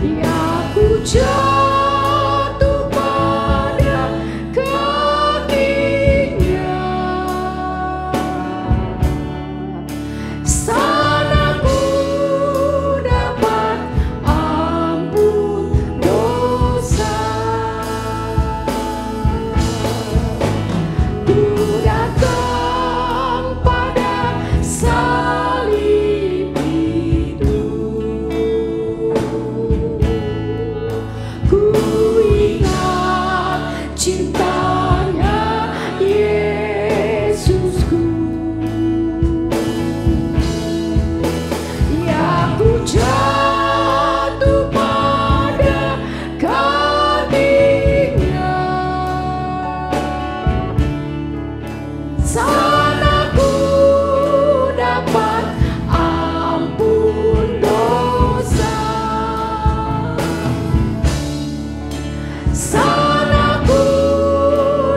Ya ku jatuh pada kakinya, sana ku dapat ampun dosa. Ku datang pada salib itu, ku ingat cintanya Yesusku. Ya ku jatuh pada kakinya, sana ku dapat ampun dosa. Sana ku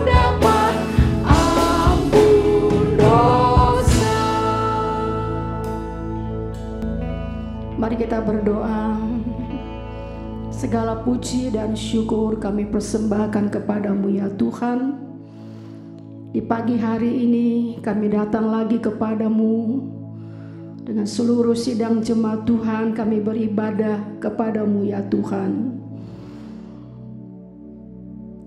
dapat ampun dosa. Mari kita berdoa. Segala puji dan syukur kami persembahkan kepadamu ya Tuhan. Di pagi hari ini kami datang lagi kepadamu dengan seluruh sidang jemaat Tuhan. Kami beribadah kepadamu ya Tuhan.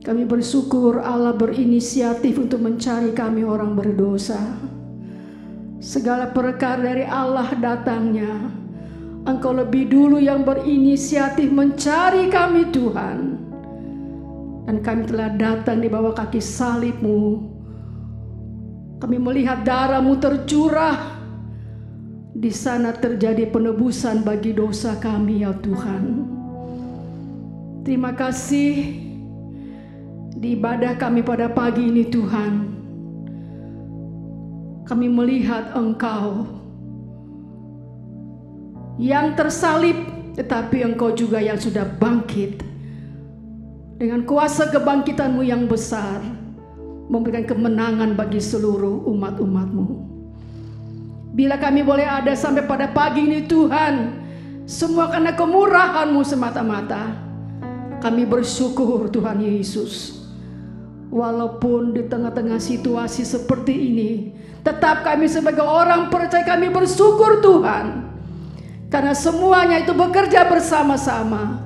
Kami bersyukur Allah berinisiatif untuk mencari kami orang berdosa. Segala perkara dari Allah datangnya. Engkau lebih dulu yang berinisiatif mencari kami Tuhan. Dan kami telah datang di bawah kaki salib-Mu. Kami melihat darah-Mu tercurah. Di sana terjadi penebusan bagi dosa kami ya Tuhan. Terima kasih di ibadah kami pada pagi ini Tuhan. Kami melihat Engkau yang tersalib, tetapi Engkau juga yang sudah bangkit. Dengan kuasa kebangkitan-Mu yang besar, memberikan kemenangan bagi seluruh umat-umat-Mu. Bila kami boleh ada sampai pada pagi ini Tuhan, semua karena kemurahan-Mu semata-mata. Kami bersyukur Tuhan Yesus. Walaupun di tengah-tengah situasi seperti ini, tetap kami sebagai orang percaya kami bersyukur Tuhan. Karena semuanya itu bekerja bersama-sama,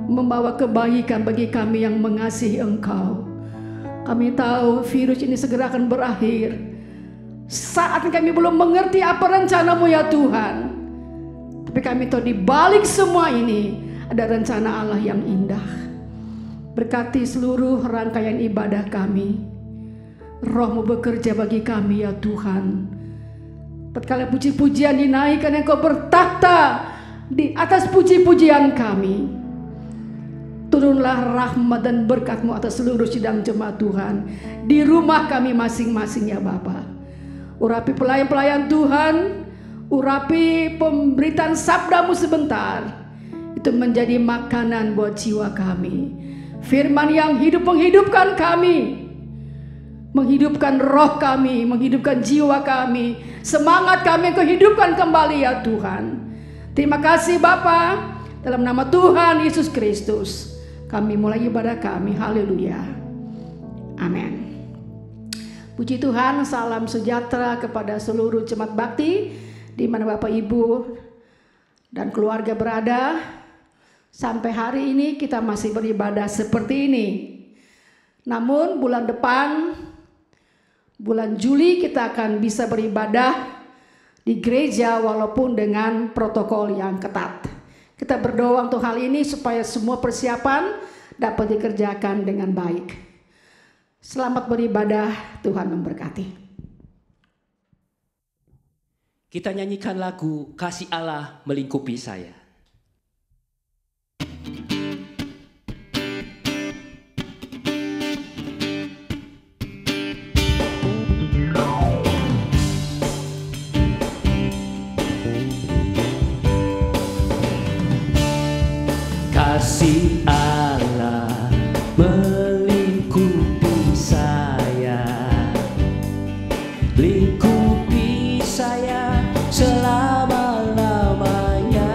membawa kebaikan bagi kami yang mengasihi Engkau. Kami tahu virus ini segera akan berakhir. Saat kami belum mengerti apa rencana-Mu ya Tuhan. Tapi kami tahu di balik semua ini ada rencana Allah yang indah. Berkati seluruh rangkaian ibadah kami. Roh-Mu bekerja bagi kami ya Tuhan. Tatkala puji-pujian dinaikkan, Engkau bertahta di atas puji-pujian kami. Turunlah rahmat dan berkat-Mu atas seluruh sidang jemaat Tuhan di rumah kami masing-masing ya Bapa. Urapi pelayan-pelayan Tuhan, urapi pemberitaan sabda-Mu sebentar. Itu menjadi makanan buat jiwa kami. Firman yang hidup menghidupkan kami, menghidupkan roh kami, menghidupkan jiwa kami, semangat kami Engkau hidupkan kembali ya Tuhan. Terima kasih Bapa, dalam nama Tuhan Yesus Kristus kami mulai ibadah kami. Haleluya, amin. Puji Tuhan, salam sejahtera kepada seluruh jemaat bakti di mana Bapak Ibu dan keluarga berada. Sampai hari ini kita masih beribadah seperti ini. Namun bulan depan, bulan Juli kita akan bisa beribadah di gereja walaupun dengan protokol yang ketat. Kita berdoa untuk hal ini supaya semua persiapan dapat dikerjakan dengan baik. Selamat beribadah, Tuhan memberkati. Kita nyanyikan lagu Kasih Allah Melingkupi Saya. Kasih Allah melingkupi saya, lingkupi saya selama-lamanya.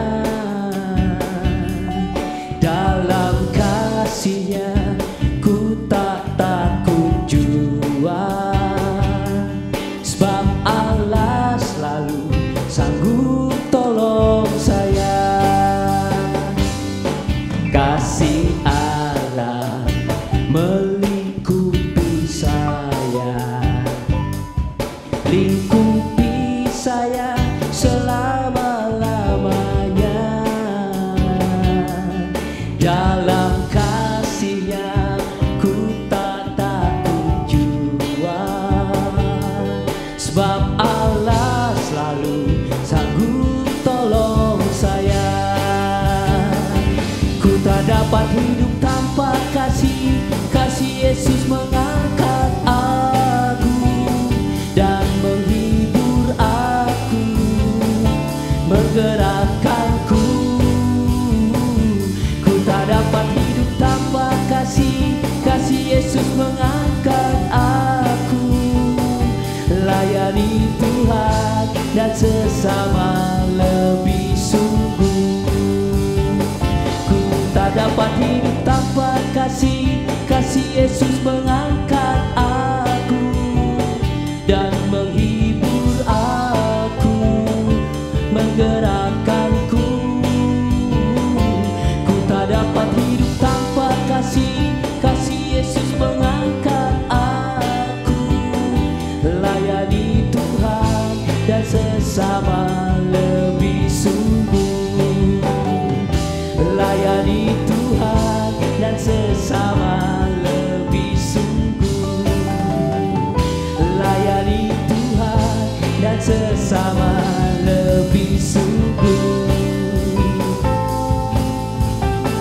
dalam kasih-Nya ku tak takut jua, sebab Allah selalu sanggup tolong saya. Ku tak dapat hidup tanpa kasih Yesus mengangkat aku dan menghibur aku, menggerakkanku. Ku tak dapat hidup tanpa kasih Yesus mengangkat aku. Layani Tuhan dan sesama lebih sungguh. Ku tak dapat hidup tanpa kasih Yesus mengangkat aku dan menghibur aku, menggerakkanku. Ku tak dapat hidup tanpa kasih Yesus mengangkat aku. Layani Tuhan dan sesama lebih sungguh. Layani Tuhan dan sesama lebih sungguh. Layani Tuhan dan sesama lebih sungguh.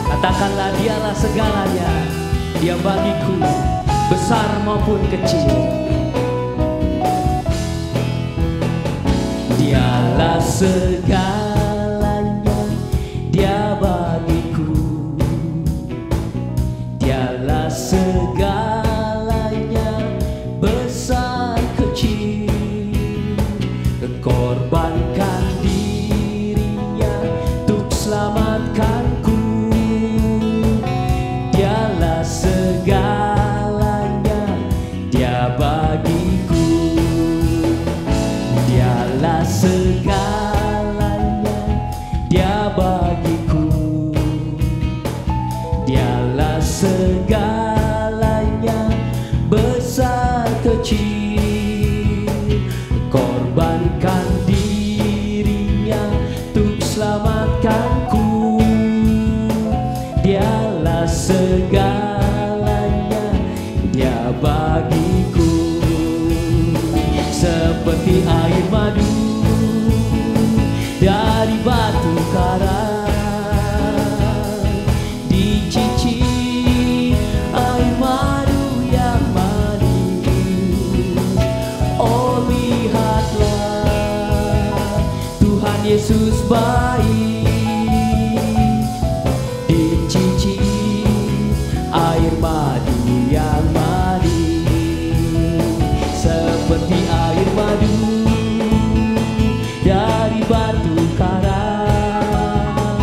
Katakanlah, Dialah segalanya, Dia bagiku, besar maupun kecil. Dialah segalanya, Dia bagiku. Dialah segalanya, besar kecil. Korbankan dirinya untuk selamatkanku. Dialah segalanya, Dia bagiku. Dialah segalanya, Dia bagiku. Dialah segalanya, besar kecil. Korbankan dirinya untuk selamatkanku. Dialah segalanya, Dia bagiku. Seperti air madu dari batu karang, dicicip air madu yang manis. Oh, lihatlah Tuhan Yesus baik, dicicip air madu yang manis. Seperti air madu dari batu karang,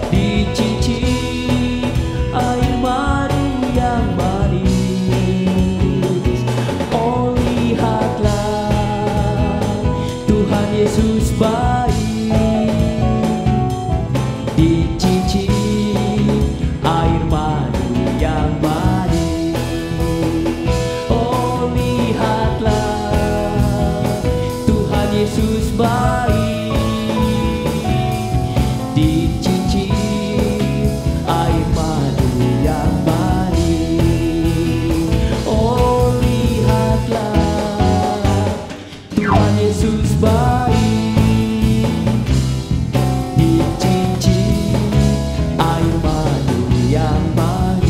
dicicip air madu yang manis. Oh, lihatlah Tuhan Yesus baik, dicicip air madu yang manis. Oh, lihatlah Tuhan Yesus baik, dicicip air madu yang manis. Oh, lihatlah Tuhan Yesus baik, dicicip air madu yang manis.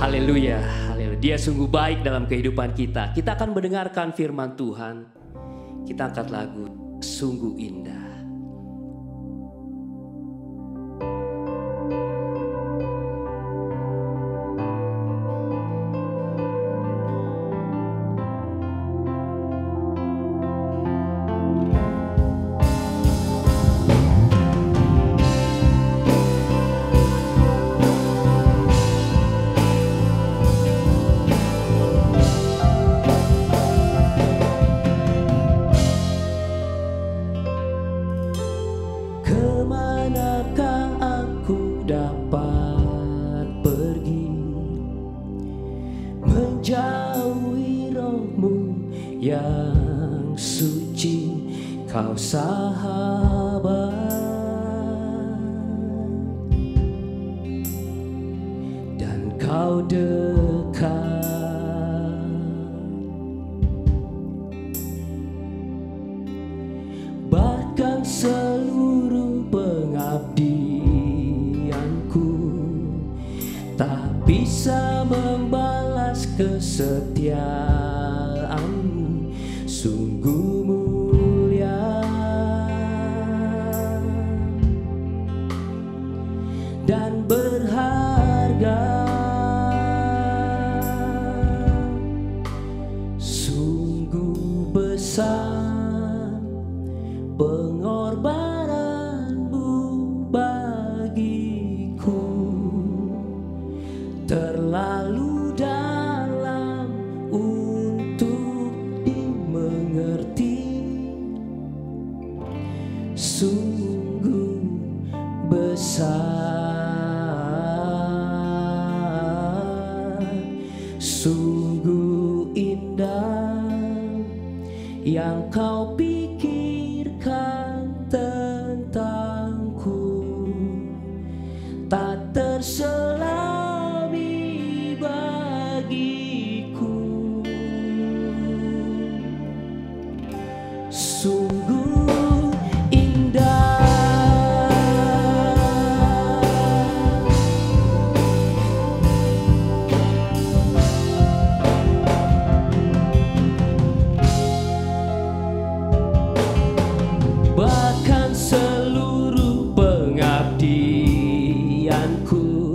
Haleluya, haleluya. Dia sungguh baik dalam kehidupan kita. Kita akan mendengarkan firman Tuhan. Kita angkat lagu Sungguh Indah. Kau sahabat, dan kau dekat. Bahkan seluruh pengabdianku tak bisa membalas kesetiaanmu, sungguh mulia dan berharga, sungguh besar pengorbananmu bagiku, terlalu dalam untuk dimengerti, sungguh besar, sungguh indah yang kau pikirkan tentangku, tak terselami bagiku, sungguh indah. Bahkan seluruh pengabdianku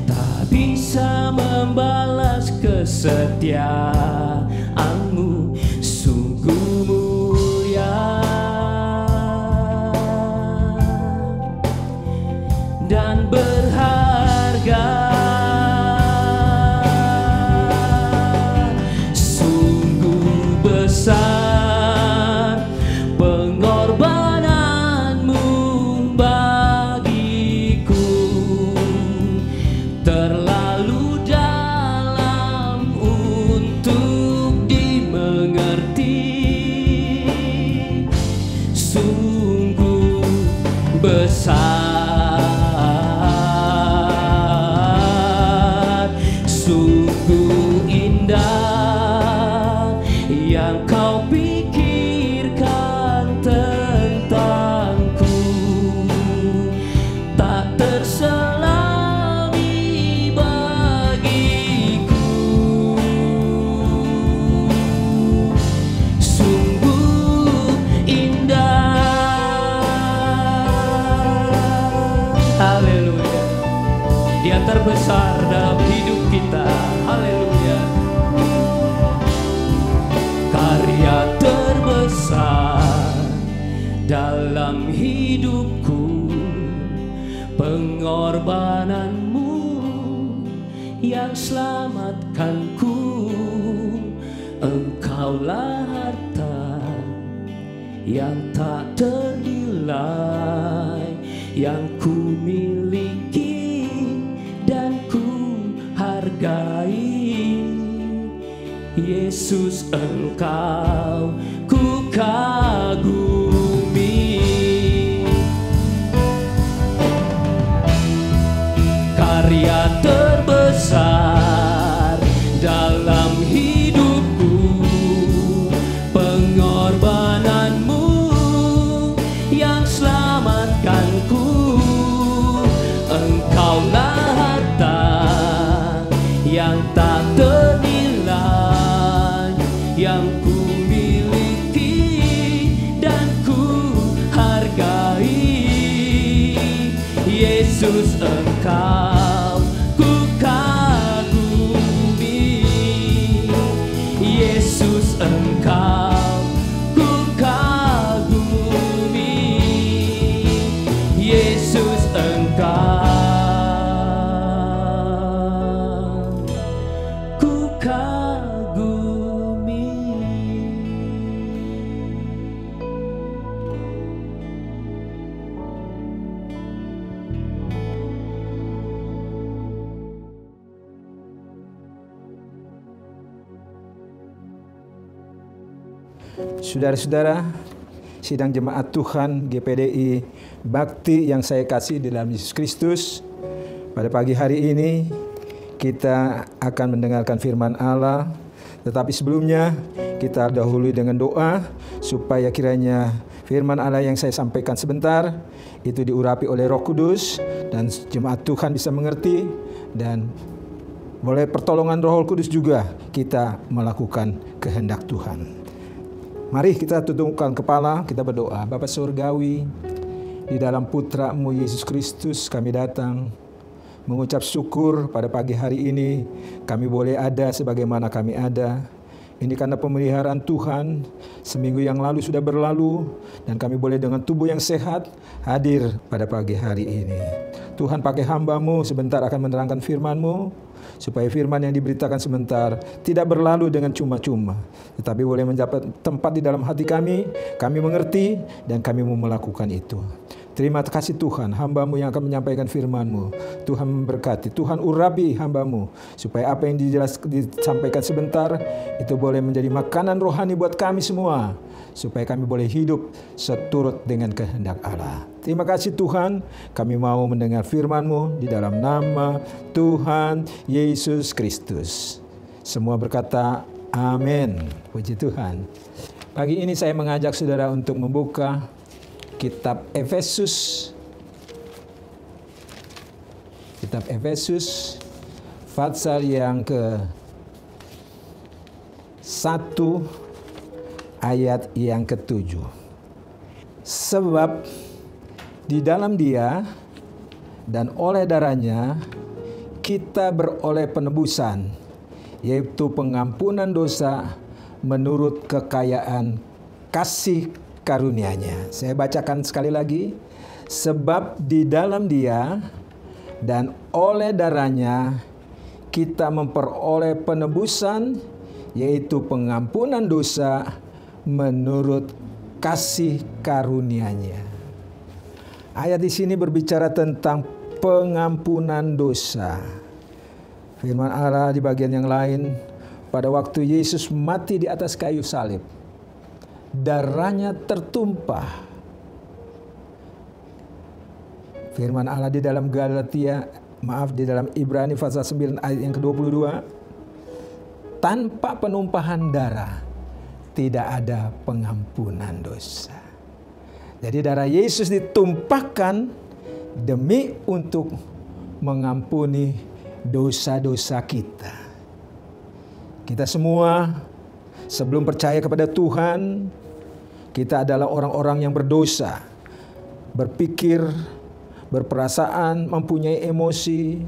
tak bisa membalas kesetiaanmu, sungguh mulia dan berharga, sungguh besar pengorbananmu bagiku, terlalu dalam untuk dimengerti, sungguh besar, sungguh indah yang kau pikirkan tentangku, tak terselami bagiku, sungguh indah. Haleluya. Dia terbesar dalam hidup kita. Haleluya. Karya terbesar dalam hidupku, pengorbananmu yang selamatkanku, engkaulah harta yang tak ternilai yang ku miliki dan ku hargai. Yesus, engkau ku kagumi, karya terbesar dalam hidupku, pengorbananmu yang selamatkanku, engkaulah harta yang tak ternilai yang ku miliki dan ku hargai. Yesus, engkau ku kagumi, Yesus, engkau ku kagumi, Yesus, engkau ku kagumi. Saudara-saudara, sidang jemaat Tuhan GPDI Bakti yang saya kasih di dalam Yesus Kristus. Pada pagi hari ini kita akan mendengarkan firman Allah. Tetapi sebelumnya kita dahului dengan doa supaya kiranya firman Allah yang saya sampaikan sebentar itu diurapi oleh Roh Kudus dan jemaat Tuhan bisa mengerti, dan oleh pertolongan Roh Kudus juga kita melakukan kehendak Tuhan. Mari kita tundukkan kepala, kita berdoa. Bapa Surgawi, di dalam Putra-Mu Yesus Kristus kami datang mengucap syukur pada pagi hari ini kami boleh ada sebagaimana kami ada. Ini karena pemeliharaan Tuhan. Seminggu yang lalu sudah berlalu dan kami boleh dengan tubuh yang sehat hadir pada pagi hari ini. Tuhan, pakai hamba-Mu sebentar akan menerangkan firman-Mu, supaya firman yang diberitakan sebentar tidak berlalu dengan cuma-cuma, tetapi boleh mendapat tempat di dalam hati kami mengerti dan kami mau melakukan itu. Terima kasih Tuhan, hamba-Mu yang akan menyampaikan firman-Mu. Tuhan memberkati, Tuhan urapi hamba-Mu, supaya apa yang disampaikan sebentar itu boleh menjadi makanan rohani buat kami semua, supaya kami boleh hidup seturut dengan kehendak Allah. Terima kasih Tuhan, kami mau mendengar firman-Mu di dalam nama Tuhan Yesus Kristus. Semua berkata amin. Puji Tuhan. Pagi ini saya mengajak saudara untuk membuka Kitab Efesus. Kitab Efesus pasal yang ke-1 ayat yang ke-7. Sebab di dalam Dia dan oleh darahnya kita beroleh penebusan, yaitu pengampunan dosa menurut kekayaan kasih karunia-Nya. Saya bacakan sekali lagi. Sebab di dalam Dia dan oleh darahnya kita memperoleh penebusan, yaitu pengampunan dosa menurut kasih karunia-Nya. Ayat di sini berbicara tentang pengampunan dosa. Firman Allah di bagian yang lain, pada waktu Yesus mati di atas kayu salib, darahnya tertumpah. Firman Allah di dalam di dalam Ibrani pasal 9 ayat yang ke-22, tanpa penumpahan darah tidak ada pengampunan dosa. Jadi darah Yesus ditumpahkan demi untuk mengampuni dosa-dosa kita. Kita semua sebelum percaya kepada Tuhan, kita adalah orang-orang yang berdosa, berpikir, berperasaan, mempunyai emosi,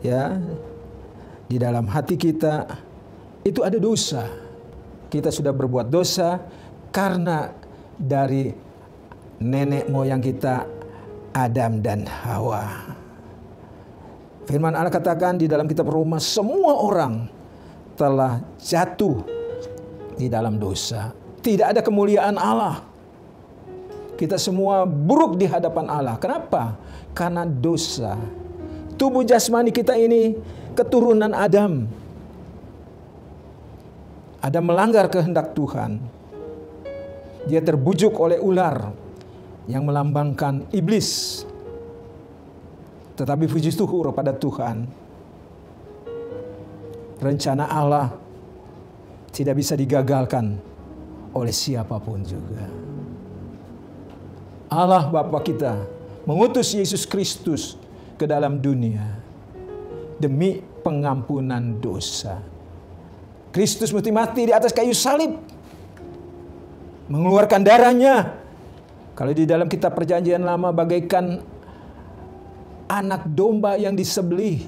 ya. Di dalam hati kita itu ada dosa. Kita sudah berbuat dosa karena dari nenek moyang kita, Adam dan Hawa. Firman Allah katakan di dalam kitab Roma, semua orang telah jatuh di dalam dosa. Tidak ada kemuliaan Allah. Kita semua buruk di hadapan Allah. Kenapa? Karena dosa. Tubuh jasmani kita ini keturunan Adam. Adam melanggar kehendak Tuhan. Dia terbujuk oleh ular yang melambangkan iblis. Tetapi puji syukur pada Tuhan, rencana Allah tidak bisa digagalkan oleh siapapun juga. Allah Bapa kita mengutus Yesus Kristus ke dalam dunia demi pengampunan dosa. Kristus mesti mati di atas kayu salib, mengeluarkan darahnya. Kalau di dalam kitab Perjanjian Lama bagaikan anak domba yang disembelih.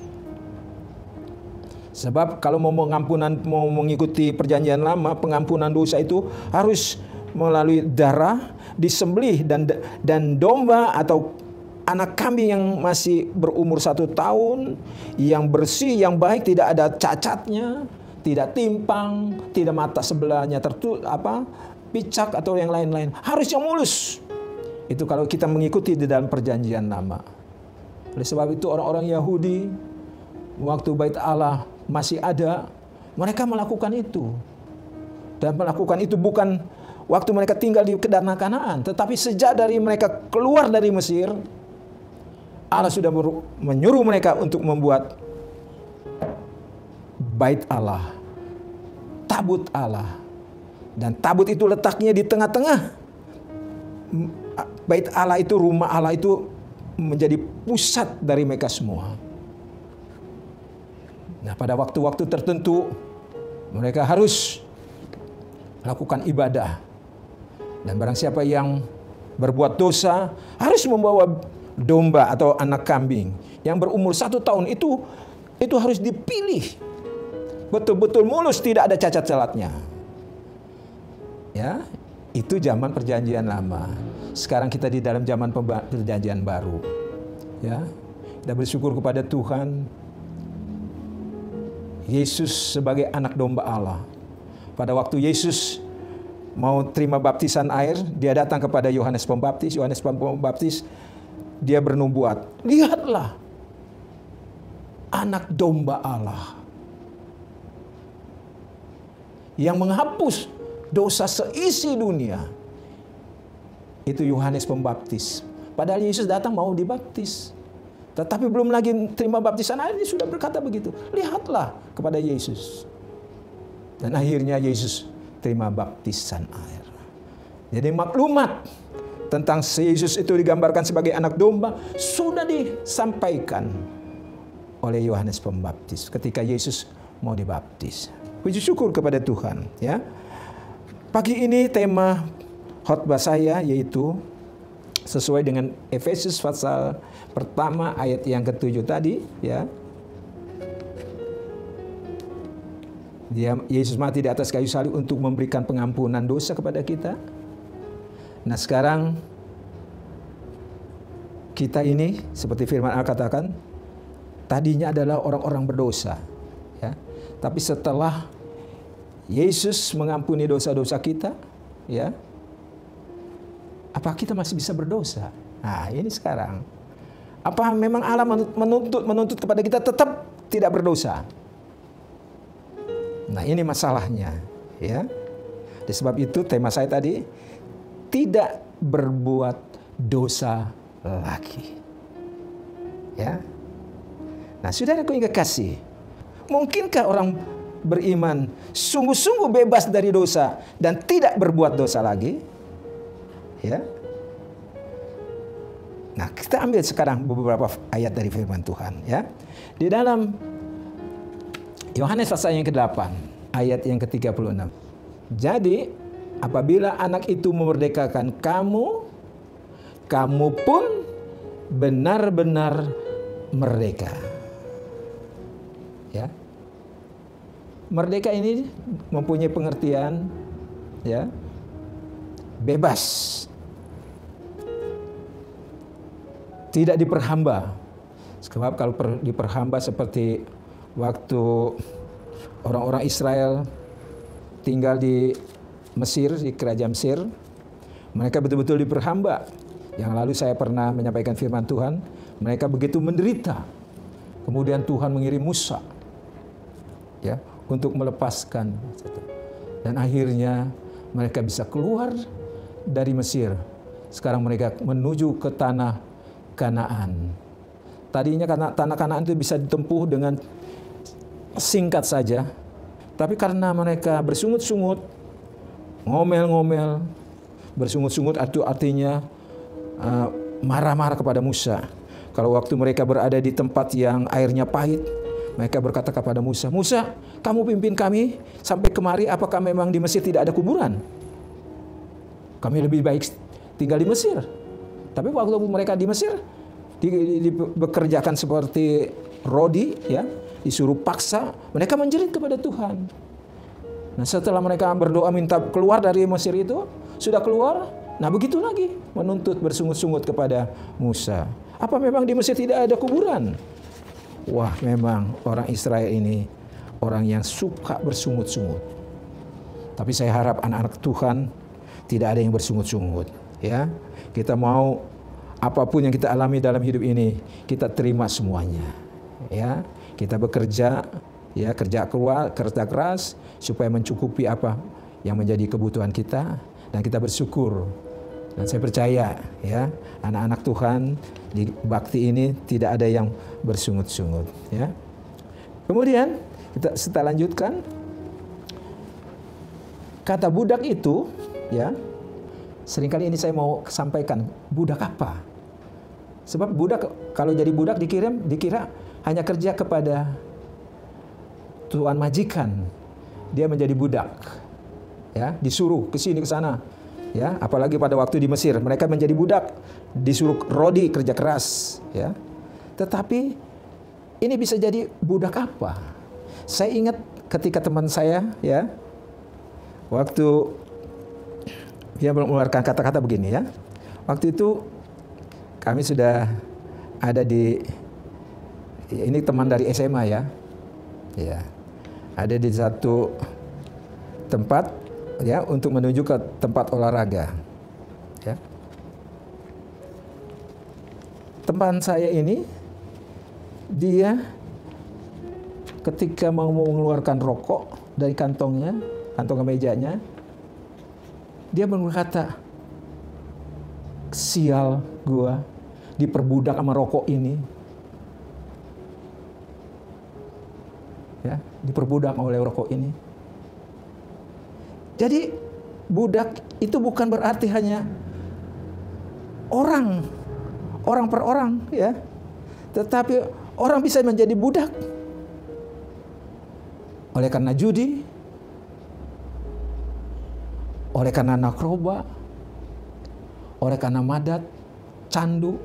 Sebab kalau mau mengikuti Perjanjian Lama, pengampunan dosa itu harus melalui darah, disembelih, dan domba atau anak kambing yang masih berumur 1 tahun, yang bersih, yang baik, tidak ada cacatnya, tidak timpang, tidak mata sebelahnya picak atau yang lain-lain, harus yang mulus. Itu kalau kita mengikuti di dalam Perjanjian Lama. Oleh sebab itu orang-orang Yahudi waktu Bait Allah masih ada, mereka melakukan itu. Dan melakukan itu bukan waktu mereka tinggal di tanah Kanaan. Tetapi sejak dari mereka keluar dari Mesir, Allah sudah menyuruh mereka untuk membuat bait Allah, tabut Allah. Dan tabut itu letaknya di tengah-tengah. Bait Allah itu, rumah Allah itu menjadi pusat dari mereka semua. Nah, pada waktu-waktu tertentu mereka harus melakukan ibadah. Dan barang siapa yang berbuat dosa harus membawa domba atau anak kambing yang berumur 1 tahun itu harus dipilih. Betul-betul mulus, tidak ada cacat celatnya. Ya, itu zaman perjanjian lama. Sekarang kita di dalam zaman perjanjian baru. Ya, kita bersyukur kepada Tuhan. Yesus sebagai anak domba Allah. Pada waktu Yesus mau terima baptisan air, dia datang kepada Yohanes Pembaptis. Yohanes Pembaptis, dia bernubuat, lihatlah anak domba Allah yang menghapus dosa seisi dunia. Itu Yohanes Pembaptis. Padahal Yesus datang mau dibaptis. Tetapi belum lagi terima baptisan air, dia sudah berkata begitu. Lihatlah kepada Yesus. Dan akhirnya Yesus terima baptisan air. Jadi maklumat tentang Yesus itu digambarkan sebagai anak domba sudah disampaikan oleh Yohanes Pembaptis ketika Yesus mau dibaptis. Puji syukur kepada Tuhan, ya. Pagi ini tema khotbah saya yaitu sesuai dengan Efesus pasal pertama ayat yang ke-7 tadi, ya. Yesus mati di atas kayu salib untuk memberikan pengampunan dosa kepada kita. Nah, sekarang kita ini seperti firman Allah katakan, tadinya adalah orang-orang berdosa, ya. Tapi setelah Yesus mengampuni dosa-dosa kita, ya, apa kita masih bisa berdosa? Nah, ini sekarang. Apa memang Allah menuntut kepada kita tetap tidak berdosa? Nah, ini masalahnya, ya. Disebab itu tema saya tadi, tidak berbuat dosa lagi. Ya. Nah, saudaraku yang kekasih, mungkinkah orang beriman sungguh-sungguh bebas dari dosa dan tidak berbuat dosa lagi? Ya. Nah, kita ambil sekarang beberapa ayat dari firman Tuhan, ya. Di dalam Yohanes pasal yang ke-8, ayat yang ke-36. Jadi, apabila anak itu memerdekakan kamu, kamu pun benar-benar merdeka. Ya. Merdeka ini mempunyai pengertian, ya, bebas. Tidak diperhamba. Sebab kalau diperhamba seperti waktu orang-orang Israel tinggal di Mesir, di kerajaan Mesir, mereka betul-betul diperhamba. Yang lalu saya pernah menyampaikan firman Tuhan, mereka begitu menderita. Kemudian Tuhan mengirim Musa, ya, untuk melepaskan. Dan akhirnya mereka bisa keluar dari Mesir. Sekarang mereka menuju ke tanah Kanaan. Tadinya karena tanah Kanaan itu bisa ditempuh dengan singkat saja. Tapi karena mereka bersungut-sungut, ngomel-ngomel, bersungut-sungut itu artinya marah-marah kepada Musa. Kalau waktu mereka berada di tempat yang airnya pahit, mereka berkata kepada Musa, "Musa, kamu pimpin kami sampai kemari, apakah memang di Mesir tidak ada kuburan? Kami lebih baik tinggal di Mesir." Tapi waktu mereka di Mesir, dibekerjakan seperti rodi, ya, disuruh paksa, mereka menjerit kepada Tuhan. Nah, setelah mereka berdoa minta keluar dari Mesir itu, sudah keluar, nah begitu lagi menuntut bersungut-sungut kepada Musa. Apa memang di Mesir tidak ada kuburan? Wah, memang orang Israel ini orang yang suka bersungut-sungut. Tapi saya harap anak-anak Tuhan tidak ada yang bersungut-sungut, ya. Kita mau apapun yang kita alami dalam hidup ini, kita terima semuanya, ya. Kita bekerja, ya, kerja keras supaya mencukupi apa yang menjadi kebutuhan kita, Dan kita bersyukur. Dan saya percaya ya, anak-anak Tuhan di bakti ini tidak ada yang bersungut-sungut ya. Kemudian kita lanjutkan. Kata budak itu ya, seringkali ini saya mau sampaikan, budak apa? Sebab budak, kalau jadi budak dikira hanya kerja kepada tuan majikan. Dia menjadi budak. Ya, disuruh ke sini ke sana. Ya, apalagi pada waktu di Mesir, mereka menjadi budak, disuruh rodi, kerja keras, ya. Tetapi ini bisa jadi budak apa? Saya ingat ketika teman saya ya, waktu dia mengeluarkan kata-kata begini ya. Waktu itu kami sudah ada ini teman dari SMA ya. Ya. Ada di satu tempat ya untuk menuju ke tempat olahraga. Ya. Teman saya ini dia ketika mau mengeluarkan rokok dari kantong kemejanya, dia berkata, sial gua diperbudak sama rokok ini. Ya, diperbudak oleh rokok ini. Jadi budak itu bukan berarti hanya orang per orang ya. Tetapi orang bisa menjadi budak oleh karena judi, oleh karena narkoba, oleh karena madat, candu.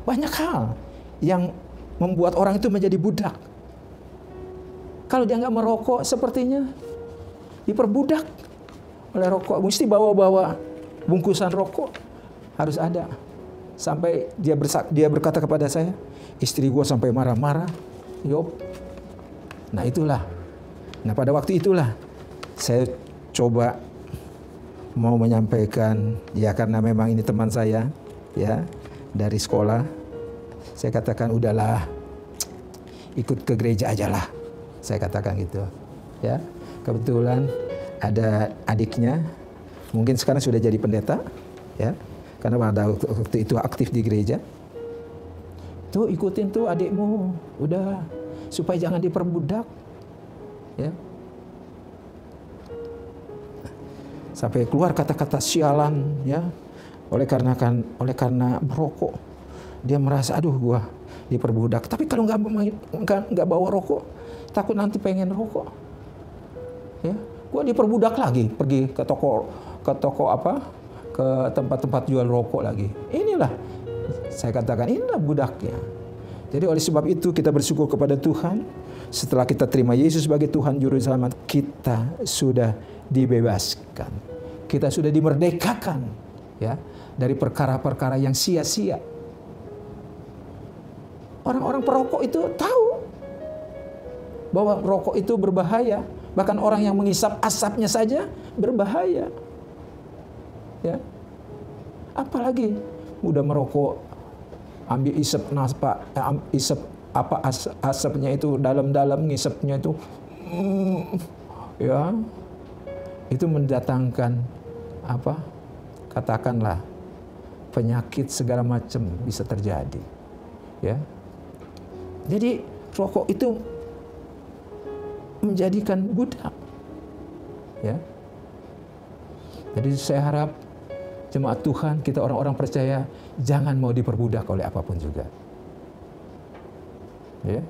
Banyak hal yang membuat orang itu menjadi budak. Kalau dia nggak merokok, sepertinya diperbudak oleh rokok. Mesti bawa-bawa bungkusan rokok, harus ada. Sampai dia berkata kepada saya, istri gue sampai marah-marah. Yop. Nah itulah. Nah pada waktu itulah saya coba mau menyampaikan, ya karena memang ini teman saya ya dari sekolah. Saya katakan udahlah, ikut ke gereja aja lah. Saya katakan gitu ya. Kebetulan ada adiknya, mungkin sekarang sudah jadi pendeta ya, karena pada waktu itu aktif di gereja. Tuh ikutin tuh adikmu, udah, supaya jangan diperbudak ya. Sampai keluar kata-kata sialan ya, oleh karena merokok. Dia merasa aduh gua diperbudak. Tapi kalau nggak bawa rokok, takut nanti pengen rokok. Ya, gua diperbudak lagi, pergi ke toko ke tempat-tempat jual rokok lagi. Inilah saya katakan, inilah budaknya. Jadi oleh sebab itu kita bersyukur kepada Tuhan, setelah kita terima Yesus sebagai Tuhan Juru Selamat, kita sudah dibebaskan. Kita sudah dimerdekakan ya dari perkara-perkara yang sia-sia. Orang-orang perokok itu tahu bahwa rokok itu berbahaya. Bahkan orang yang menghisap asapnya saja berbahaya. Ya. Apalagi udah merokok, ambil asapnya itu dalam-dalam, ngisapnya itu ya. Itu mendatangkan katakanlah penyakit segala macam bisa terjadi. Ya. Jadi rokok itu menjadikan budak. Ya. Jadi saya harap jemaat Tuhan, kita orang-orang percaya, jangan mau diperbudak oleh apapun juga. Ya.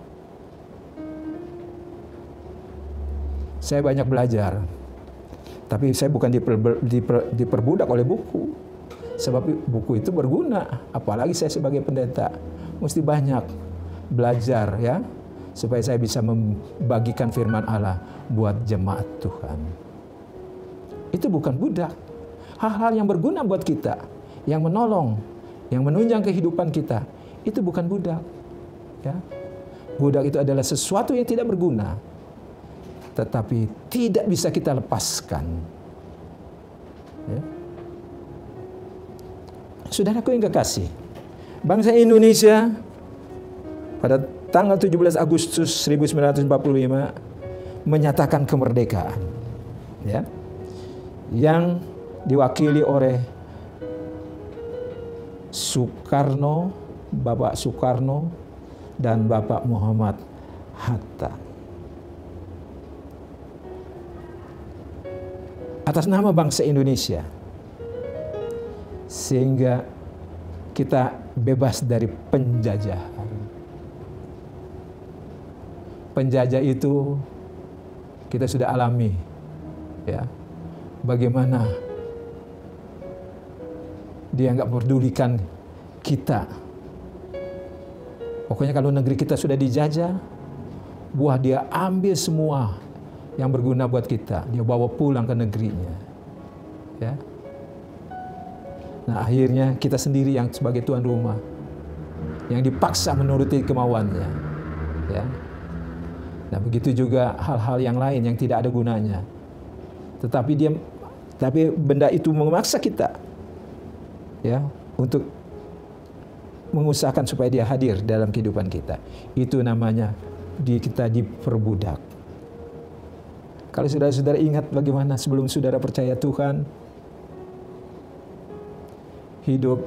Saya banyak belajar, tapi saya bukan diperbudak oleh buku. Sebab buku itu berguna, apalagi saya sebagai pendeta mesti banyak belajar ya, supaya saya bisa membagikan firman Allah buat jemaat Tuhan. Itu bukan budak. Hal-hal yang berguna buat kita, yang menolong, yang menunjang kehidupan kita, itu bukan budak. Ya. Budak itu adalah sesuatu yang tidak berguna, tetapi tidak bisa kita lepaskan. Ya. Saudaraku yang kekasih, bangsa Indonesia pada tanggal 17 Agustus 1945 menyatakan kemerdekaan, ya, yang diwakili oleh Soekarno, Bapak Soekarno dan Bapak Muhammad Hatta. Atas nama bangsa Indonesia, sehingga kita bebas dari penjajahan. Penjajah itu kita sudah alami, ya. Bagaimana dia nggak pedulikan kita. Pokoknya kalau negeri kita sudah dijajah, buah dia ambil semua yang berguna buat kita, dia bawa pulang ke negerinya, ya. Nah, akhirnya kita sendiri yang sebagai tuan rumah, yang dipaksa menuruti kemauannya, ya. Nah, begitu juga hal-hal yang lain yang tidak ada gunanya, tapi benda itu memaksa kita, ya, untuk mengusahakan supaya dia hadir dalam kehidupan kita. Itu namanya kita diperbudak. Kalau saudara-saudara ingat bagaimana sebelum saudara percaya Tuhan, hidup,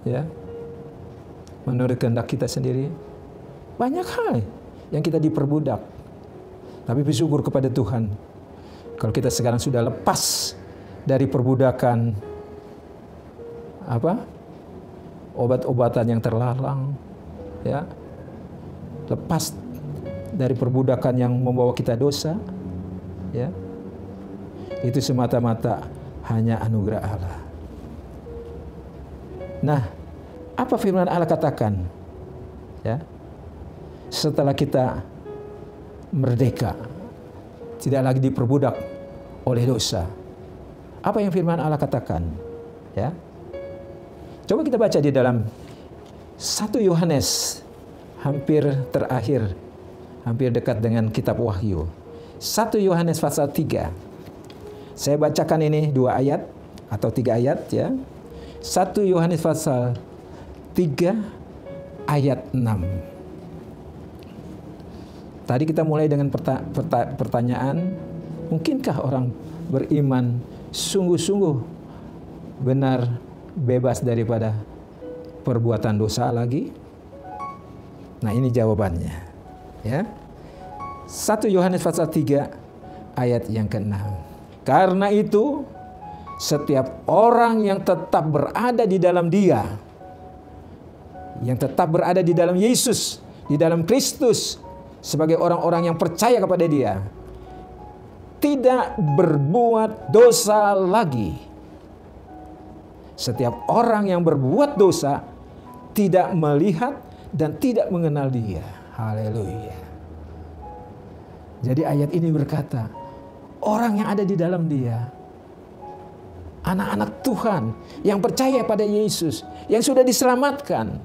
ya, menurut kehendak kita sendiri, banyak hal yang kita diperbudak. Tapi bersyukur kepada Tuhan, kalau kita sekarang sudah lepas dari perbudakan obat-obatan yang terlarang, ya, lepas dari perbudakan yang membawa kita dosa, ya, itu semata-mata hanya anugerah Allah. Nah, apa firman Allah katakan, ya, setelah kita merdeka, tidak lagi diperbudak oleh dosa? Apa yang firman Allah katakan, ya? Coba kita baca di dalam 1 Yohanes, hampir terakhir, hampir dekat dengan kitab Wahyu. 1 Yohanes pasal 3. Saya bacakan ini 2 ayat atau 3 ayat, ya. 1 Yohanes pasal 3 ayat 6. Tadi kita mulai dengan pertanyaan, mungkinkah orang beriman sungguh-sungguh benar bebas daripada perbuatan dosa lagi? Nah, ini jawabannya, ya. 1 Yohanes pasal 3 ayat yang ke-6. Karena itu setiap orang yang tetap berada di dalam Dia, yang tetap berada di dalam Yesus, di dalam Kristus, sebagai orang-orang yang percaya kepada Dia, tidak berbuat dosa lagi. Setiap orang yang berbuat dosa tidak melihat dan tidak mengenal Dia. Haleluya. Jadi ayat ini berkata, orang yang ada di dalam Dia, anak-anak Tuhan yang percaya pada Yesus, yang sudah diselamatkan,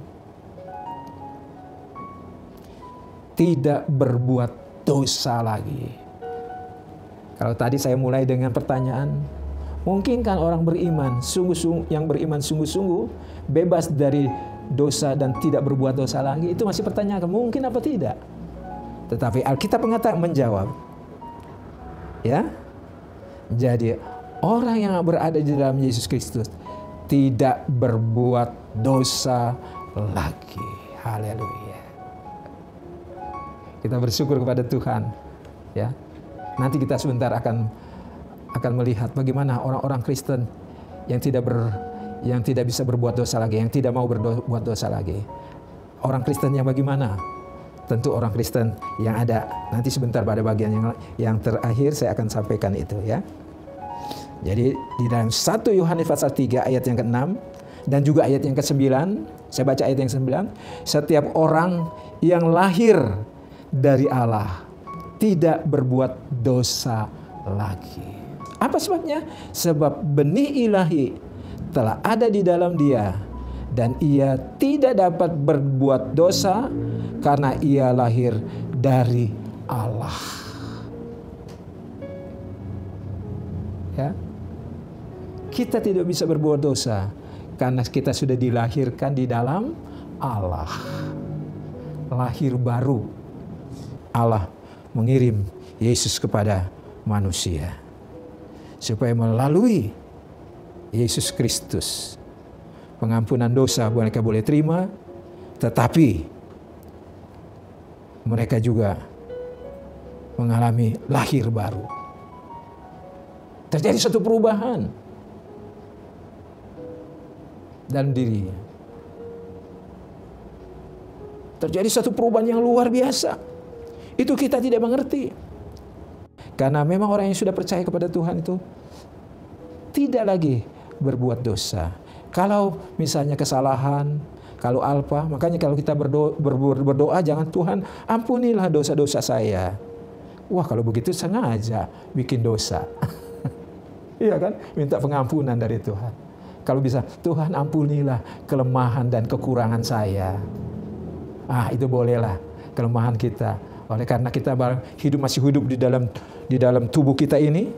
tidak berbuat dosa lagi. Kalau tadi saya mulai dengan pertanyaan, mungkinkah orang beriman yang beriman sungguh-sungguh bebas dari dosa dan tidak berbuat dosa lagi? Itu masih pertanyaan, mungkin apa tidak? Tetapi Alkitab menjawab, ya. Jadi orang yang berada di dalam Yesus Kristus tidak berbuat dosa lagi. Haleluya. Kita bersyukur kepada Tuhan, ya. Nanti kita sebentar akan melihat bagaimana orang-orang Kristen yang tidak bisa berbuat dosa lagi, yang tidak mau berbuat dosa lagi. Orang Kristen yang bagaimana? Tentu orang Kristen yang ada nanti sebentar pada bagian yang terakhir saya akan sampaikan itu, ya. Jadi di dalam 1 Yohanes pasal 3 ayat yang ke-6 dan juga ayat yang ke-9, saya baca ayat yang ke-9, setiap orang yang lahir dari Allah tidak berbuat dosa lagi. Apa sebabnya? Sebab benih ilahi telah ada di dalam Dia dan ia tidak dapat berbuat dosa karena ia lahir dari Allah. Ya. Kita tidak bisa berbuat dosa karena kita sudah dilahirkan di dalam Allah. Lahir baru. Allah mengirim Yesus kepada manusia. supaya melalui Yesus Kristus pengampunan dosa mereka boleh terima, tetapi mereka juga mengalami lahir baru. Terjadi satu perubahan dalam dirinya. Terjadi satu perubahan yang luar biasa. Itu kita tidak mengerti. Karena memang orang yang sudah percaya kepada Tuhan itu tidak lagi berbuat dosa. Kalau misalnya kesalahan, kalau alpa, makanya kalau kita berdoa jangan, Tuhan ampunilah dosa-dosa saya. Wah, kalau begitu sengaja bikin dosa. Iya kan? Minta pengampunan dari Tuhan. Kalau bisa, Tuhan ampunilah kelemahan dan kekurangan saya. Itu bolehlah kelemahan kita. Oleh karena kita masih hidup di dalam tubuh kita ini,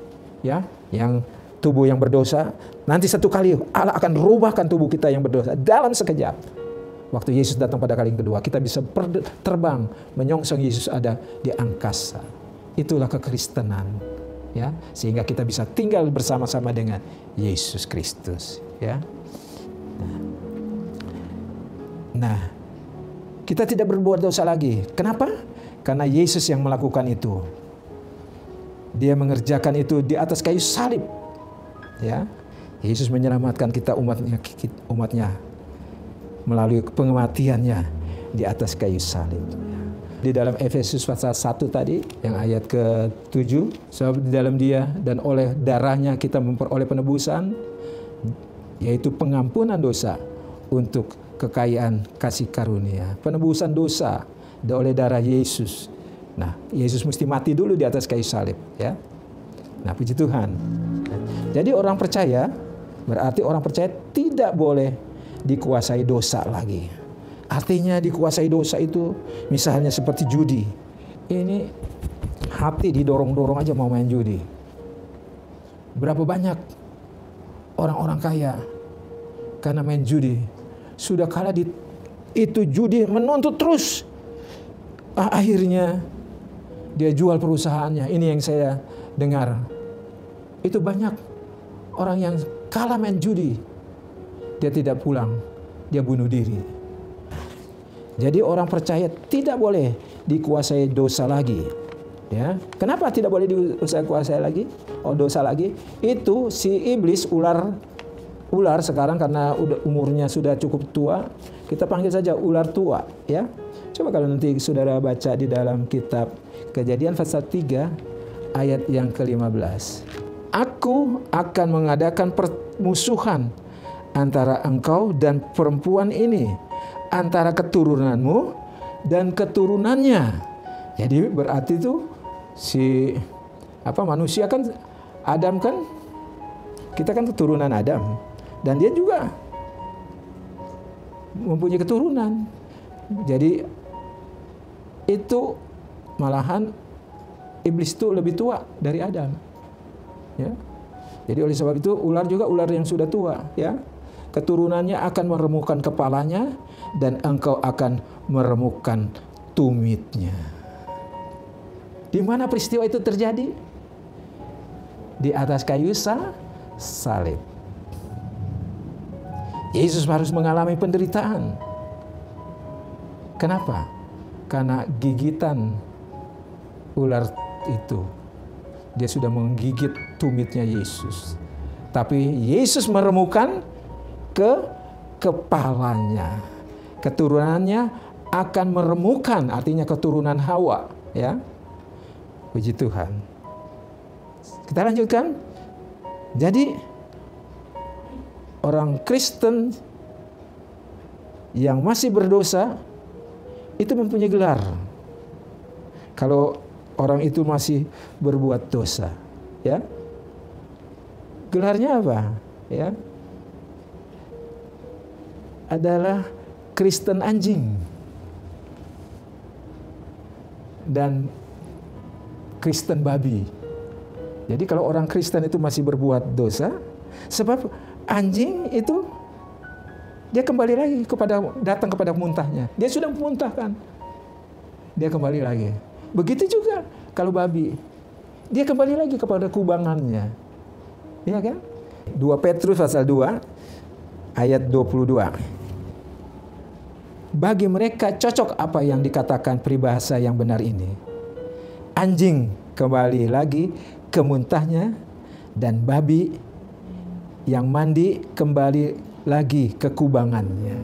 ya, yang tubuh yang berdosa. Nanti satu kali Allah akan rubahkan tubuh kita yang berdosa dalam sekejap. Waktu Yesus datang pada kali yang kedua, kita bisa terbang menyongsong Yesus ada di angkasa. Itulah kekristenan, ya, sehingga kita bisa tinggal bersama-sama dengan Yesus Kristus, ya. Nah, kita tidak berbuat dosa lagi. Kenapa? Karena Yesus yang melakukan itu. Dia mengerjakan itu di atas kayu salib, ya. Yesus menyelamatkan kita umatnya melalui kematiannya di atas kayu salib. Di dalam Efesus pasal 1 tadi, yang ayat ke-7, sebab di dalam Dia dan oleh darahnya kita memperoleh penebusan, yaitu pengampunan dosa untuk kekayaan kasih karunia. Penebusan dosa oleh darah Yesus. Nah, Yesus mesti mati dulu di atas kayu salib, ya. Nah, puji Tuhan. Jadi orang percaya, berarti orang percaya tidak boleh dikuasai dosa lagi. Artinya dikuasai dosa itu misalnya seperti judi. Ini hati didorong-dorong aja mau main judi. Berapa banyak orang-orang kaya karena main judi sudah kalah di itu judi, menuntut terus. Akhirnya dia jual perusahaannya. Ini yang saya dengar. Itu banyak orang yang kalah main judi. Dia tidak pulang, dia bunuh diri. Jadi orang percaya tidak boleh dikuasai dosa lagi. Ya, kenapa tidak boleh dikuasai lagi? Dosa lagi. Itu si iblis, ular sekarang karena umurnya sudah cukup tua, kita panggil saja ular tua, ya. Coba kalau nanti saudara baca di dalam kitab Kejadian pasal 3 ayat yang ke-15. Aku akan mengadakan permusuhan antara engkau dan perempuan ini, antara keturunanmu dan keturunannya. Jadi berarti itu manusia kan, Adam kan, kita kan keturunan Adam, dan dia juga mempunyai keturunan. Jadi itu malahan iblis itu lebih tua dari Adam, ya. Jadi oleh sebab itu ular juga ular yang sudah tua, ya. Keturunannya akan meremukkan kepalanya dan engkau akan meremukkan tumitnya. Di mana peristiwa itu terjadi? Di atas kayu salib. Yesus harus mengalami penderitaan. Kenapa? Karena gigitan ular itu, dia sudah menggigit tumitnya Yesus. Tapi Yesus meremukkan ke kepalanya. Keturunannya akan meremukkan, artinya keturunan Hawa, ya. Puji Tuhan. Kita lanjutkan. Jadi orang Kristen yang masih berdosa itu mempunyai gelar. Kalau orang itu masih berbuat dosa, ya. Gelarnya apa? Ya. Adalah Kristen anjing dan Kristen babi. Jadi kalau orang Kristen itu masih berbuat dosa, sebab anjing itu dia kembali lagi datang kepada muntahnya. Dia sudah memuntahkan, dia kembali lagi. Begitu juga kalau babi, dia kembali lagi kepada kubangannya. Iya kan? 2 Petrus pasal 2 ayat 22. Bagi mereka cocok apa yang dikatakan peribahasa yang benar ini. Anjing kembali lagi ke muntahnya, dan babi yang mandi kembali lagi ke kubangannya.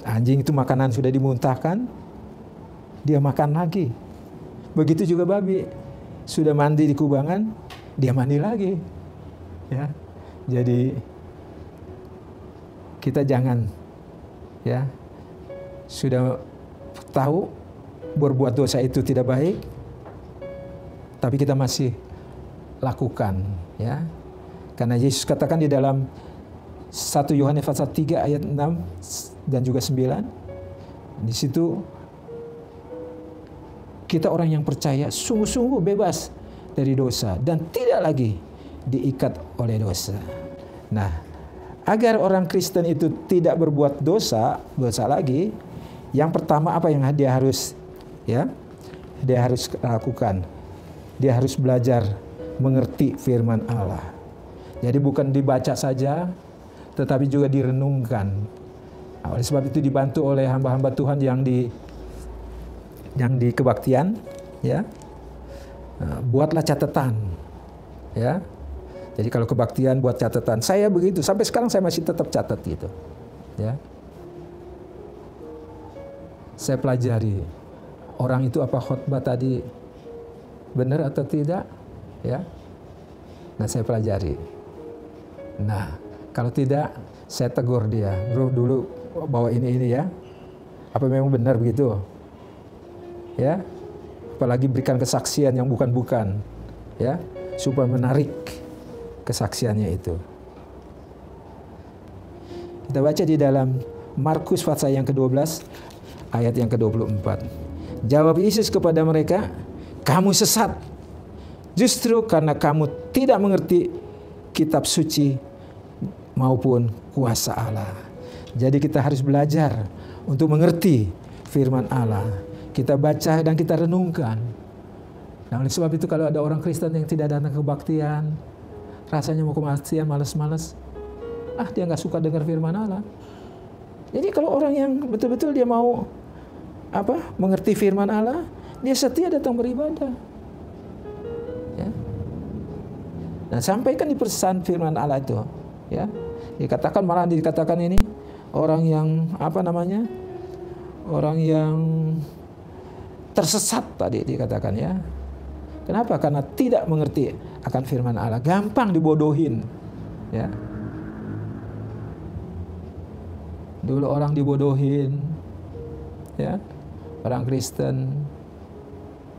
Anjing itu makanan sudah dimuntahkan, dia makan lagi. Begitu juga babi, sudah mandi di kubangan, dia mandi lagi. Ya, jadi kita jangan, ya, sudah tahu berbuat dosa itu tidak baik, tapi kita masih lakukan, ya. Karena Yesus katakan di dalam 1 Yohanes pasal 3 ayat 6 dan juga 9, di situ kita orang yang percaya sungguh-sungguh bebas dari dosa dan tidak lagi diikat oleh dosa. Nah, agar orang Kristen itu tidak berbuat dosa lagi, yang pertama apa yang dia harus, ya, dia harus lakukan? Dia harus belajar mengerti firman Allah. Jadi bukan dibaca saja, tetapi juga direnungkan. Nah, oleh sebab itu dibantu oleh hamba-hamba Tuhan yang di kebaktian, ya. Buatlah catatan, ya. Jadi kalau kebaktian buat catatan. Saya begitu, sampai sekarang saya masih tetap catat gitu, ya. Saya pelajari orang itu apa khotbah tadi benar atau tidak, ya. Nah, saya pelajari. Nah, kalau tidak, saya tegur dia. Bro, dulu bawa ini ya. Apa memang benar begitu? Ya. Apalagi berikan kesaksian yang bukan-bukan, ya, supaya menarik kesaksiannya itu. Kita baca di dalam Markus pasal yang ke-12 ayat yang ke-24. Jawab Yesus kepada mereka, "Kamu sesat, justru karena kamu tidak mengerti kitab suci maupun kuasa Allah." Jadi kita harus belajar untuk mengerti firman Allah. Kita baca dan kita renungkan. Nah, oleh sebab itu kalau ada orang Kristen yang tidak datang ke kebaktian, rasanya mau kematian, malas-malas, dia nggak suka dengar firman Allah. Jadi kalau orang yang betul-betul dia mau mengerti firman Allah, dia setia datang beribadah. Ya. Nah, sampaikan di pesan firman Allah itu, ya. Dikatakan ini orang yang orang yang tersesat tadi dikatakan, ya. Kenapa? Karena tidak mengerti akan firman Allah, gampang dibodohin, ya. Dulu orang dibodohin, ya, orang Kristen,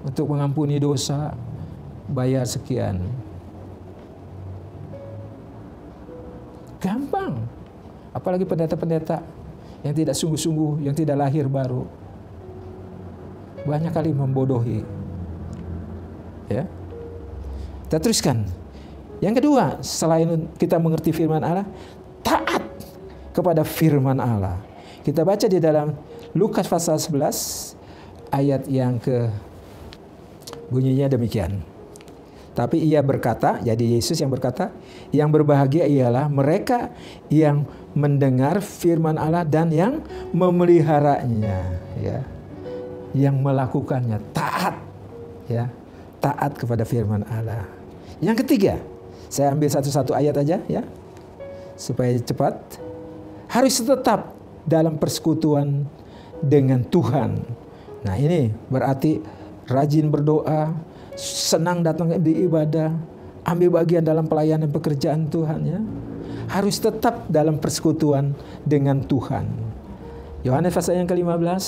untuk mengampuni dosa bayar sekian. Gampang. Apalagi pendeta-pendeta yang tidak sungguh-sungguh, yang tidak lahir baru, banyak kali membodohi. Ya. Kita teruskan. Yang kedua, selain kita mengerti firman Allah, taat kepada firman Allah. Kita baca di dalam Lukas pasal 11 ayat yang bunyinya demikian. Tapi ia berkata, jadi Yesus yang berkata, yang berbahagia ialah mereka yang mendengar firman Allah dan yang memeliharanya, ya. Yang melakukannya, taat, ya. Taat kepada firman Allah. Yang ketiga, saya ambil satu-satu ayat aja, ya, supaya cepat. Harus tetap dalam persekutuan dengan Tuhan. Nah, ini berarti rajin berdoa, senang datang di ibadah, ambil bagian dalam pelayanan pekerjaan Tuhan, ya. Harus tetap dalam persekutuan dengan Tuhan. Yohanes pasal yang ke-15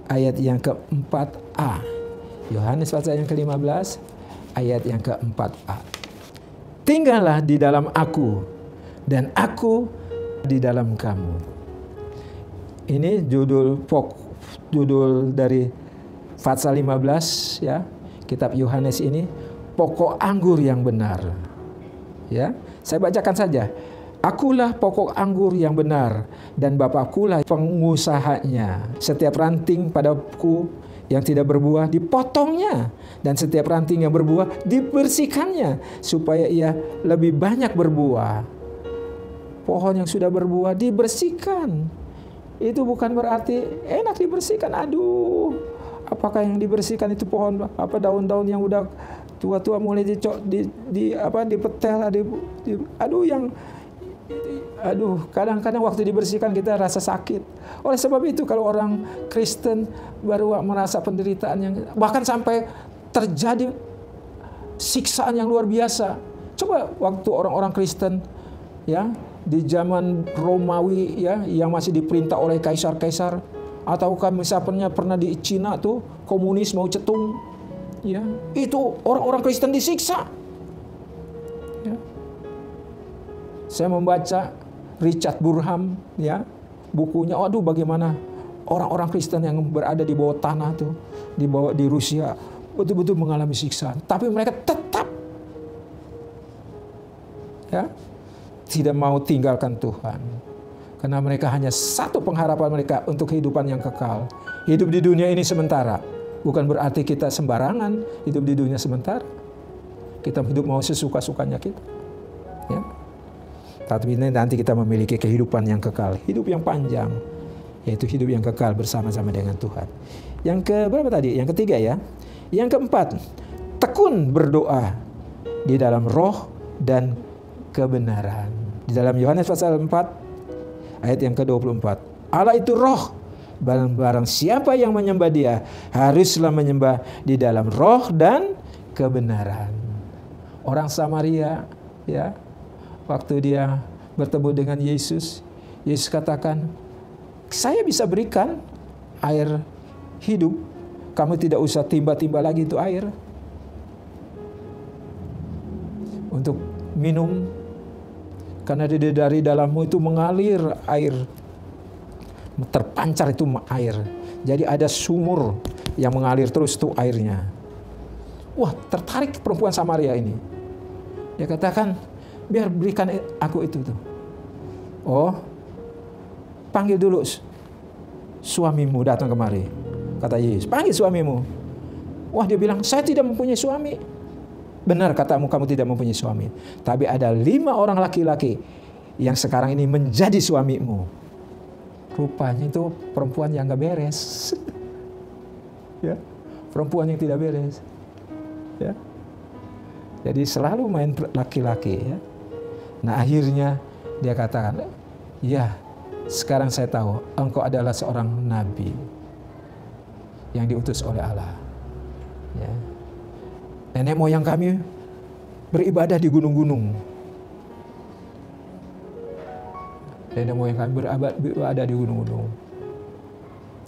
ayat yang ke-4a. Yohanes pasal yang ke-15 ayat yang ke-4a. Tinggallah di dalam aku dan aku di dalam kamu. Ini judul dari pasal 15, ya. Kitab Yohanes ini pokok anggur yang benar. Ya, saya bacakan saja. Akulah pokok anggur yang benar dan Bapakkulah pengusahanya. Setiap ranting padaku yang tidak berbuah dipotongnya, dan setiap ranting yang berbuah dibersihkannya, supaya ia lebih banyak berbuah. Pohon yang sudah berbuah dibersihkan. Itu bukan berarti enak dibersihkan. Aduh, apakah yang dibersihkan itu pohon apa, daun-daun yang udah tua-tua mulai dipetel, kadang-kadang waktu dibersihkan kita rasa sakit. Oleh sebab itu kalau orang Kristen baru merasa penderitaan yang bahkan sampai terjadi siksaan yang luar biasa. Coba waktu orang-orang Kristen ya di zaman Romawi ya, yang masih diperintah oleh kaisar-kaisar, ataukah misalnya pernah di Cina tuh komunis mau cetung ya, itu orang-orang Kristen disiksa ya. Saya membaca Richard Burham ya, bukunya. Aduh, bagaimana orang-orang Kristen yang berada di bawah tanah tuh, di Rusia, betul-betul mengalami siksaan, tapi mereka tetap ya tidak mau tinggalkan Tuhan, karena mereka hanya satu pengharapan mereka untuk kehidupan yang kekal. Hidup di dunia ini sementara, bukan berarti kita sembarangan hidup di dunia sementara. Kita hidup mau sesuka-sukanya kita ya. Tapi nanti kita memiliki kehidupan yang kekal, hidup yang panjang, yaitu hidup yang kekal bersama-sama dengan Tuhan. Yang keberapa tadi? Yang ketiga ya. Yang keempat, tekun berdoa di dalam roh dan kebenaran. Di dalam Yohanes pasal 4 ayat yang ke-24. Allah itu roh, barang siapa yang menyembah Dia haruslah menyembah di dalam roh dan kebenaran. Orang Samaria ya, waktu dia bertemu dengan Yesus, Yesus katakan, saya bisa berikan air hidup, kamu tidak usah timba-timba lagi itu air untuk minum, karena dari dalammu itu mengalir air, terpancar itu air. Jadi ada sumur yang mengalir terus tuh airnya. Wah, tertarik perempuan Samaria ini. Dia katakan, biar berikan aku itu tuh. Oh, panggil dulu suamimu datang kemari, kata Yesus. Panggil suamimu. Wah, dia bilang, saya tidak mempunyai suami. Benar katamu, kamu tidak mempunyai suami. Tapi ada 5 orang laki-laki yang sekarang ini menjadi suamimu. Rupanya itu perempuan yang gak beres. Ya, perempuan yang tidak beres. Ya. Jadi selalu main laki-laki ya. Nah, akhirnya dia katakan, ya, sekarang saya tahu engkau adalah seorang nabi yang diutus oleh Allah. Ya. Nenek moyang kami beribadah di gunung-gunung. Nenek moyang kami beribadah di gunung-gunung.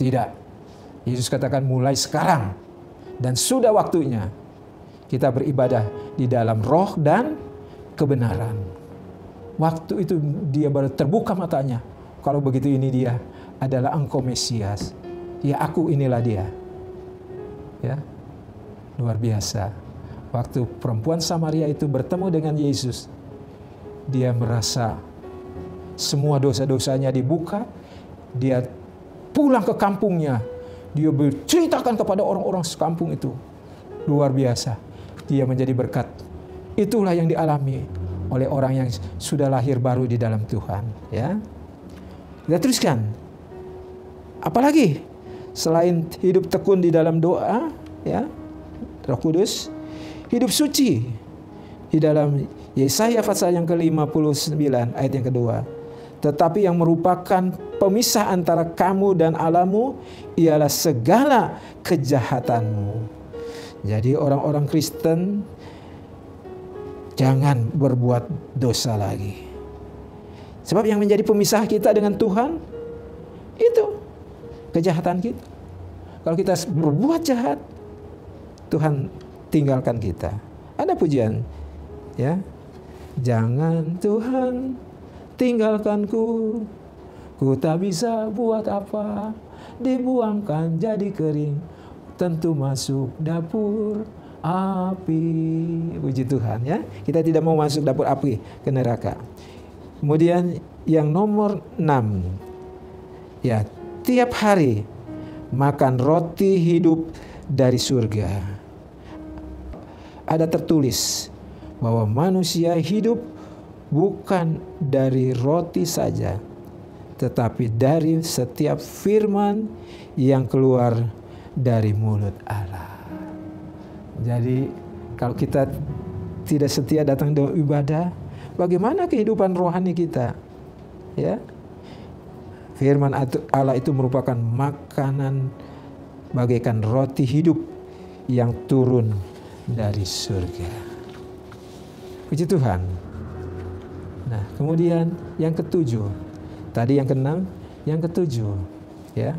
Tidak. Yesus katakan mulai sekarang dan sudah waktunya kita beribadah di dalam roh dan kebenaran. Waktu itu dia baru terbuka matanya. Kalau begitu ini dia adalah engkau Mesias. Ya, aku inilah dia. Ya, luar biasa. Waktu perempuan Samaria itu bertemu dengan Yesus, dia merasa semua dosa-dosanya dibuka. Dia pulang ke kampungnya. Dia berceritakan kepada orang-orang sekampung itu. Luar biasa. Dia menjadi berkat. Itulah yang dialami oleh orang yang sudah lahir baru di dalam Tuhan. Ya, kita teruskan. Apalagi selain hidup tekun di dalam doa, ya, Roh Kudus, hidup suci di dalam Yesaya pasal yang ke-59 ayat yang kedua. Tetapi yang merupakan pemisah antara kamu dan Allahmu ialah segala kejahatanmu. Jadi orang-orang Kristen jangan berbuat dosa lagi. Sebab yang menjadi pemisah kita dengan Tuhan itu kejahatan kita. Kalau kita berbuat jahat, Tuhan tinggalkan kita. Ada pujian, ya. Jangan Tuhan tinggalkanku, ku tak bisa buat apa, dibuangkan jadi kering, tentu masuk dapur api. Puji Tuhan ya. Kita tidak mau masuk dapur api ke neraka. Kemudian yang nomor 6. Ya, tiap hari makan roti hidup dari surga. Ada tertulis bahwa manusia hidup bukan dari roti saja, tetapi dari setiap firman yang keluar dari mulut Allah. Jadi kalau kita tidak setia datang dalam ibadah, bagaimana kehidupan rohani kita? Ya, firman Allah itu merupakan makanan bagaikan roti hidup yang turun dari surga. Puji Tuhan. Nah, kemudian yang ketujuh. Tadi yang keenam, yang ketujuh, ya.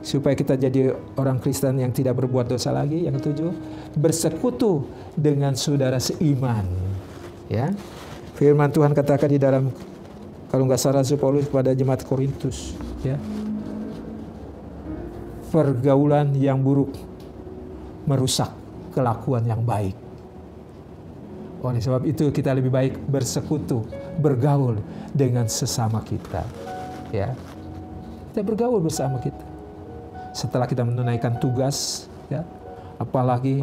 Supaya kita jadi orang Kristen yang tidak berbuat dosa lagi. Yang ketujuh, bersekutu dengan saudara seiman. Ya, firman Tuhan katakan di dalam, kalau nggak salah, Rasul Paulus kepada jemaat Korintus, ya, pergaulan yang buruk merusak kelakuan yang baik. Oleh sebab itu kita lebih baik bersekutu, bergaul dengan sesama kita. Ya, kita bergaul bersama kita. Setelah kita menunaikan tugas, ya, apalagi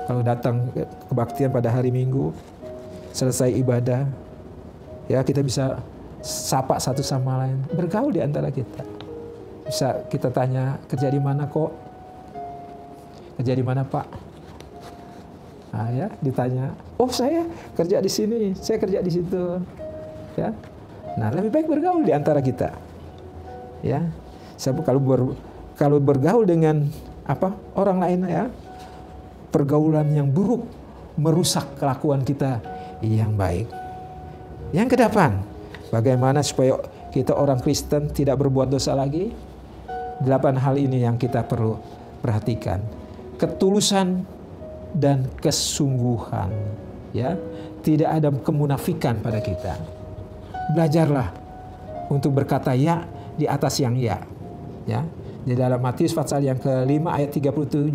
kalau datang kebaktian pada hari Minggu, selesai ibadah, ya, kita bisa sapa satu sama lain, bergaul di antara kita. Bisa kita tanya, kerja di mana kok? Kerja di mana Pak? Nah, ya, ditanya, oh saya kerja di sini, saya kerja di situ. Ya, nah lebih baik bergaul di antara kita. Ya, sebab kalau bergaul dengan orang lain, ya, pergaulan yang buruk merusak kelakuan kita yang baik. Yang kedelapan, bagaimana supaya kita orang Kristen tidak berbuat dosa lagi? 8 hal ini yang kita perlu perhatikan. Ketulusan dan kesungguhan, ya. Tidak ada kemunafikan pada kita. Belajarlah untuk berkata ya di atas yang ya. Ya. Di dalam Matius pasal yang ke-5 ayat 37,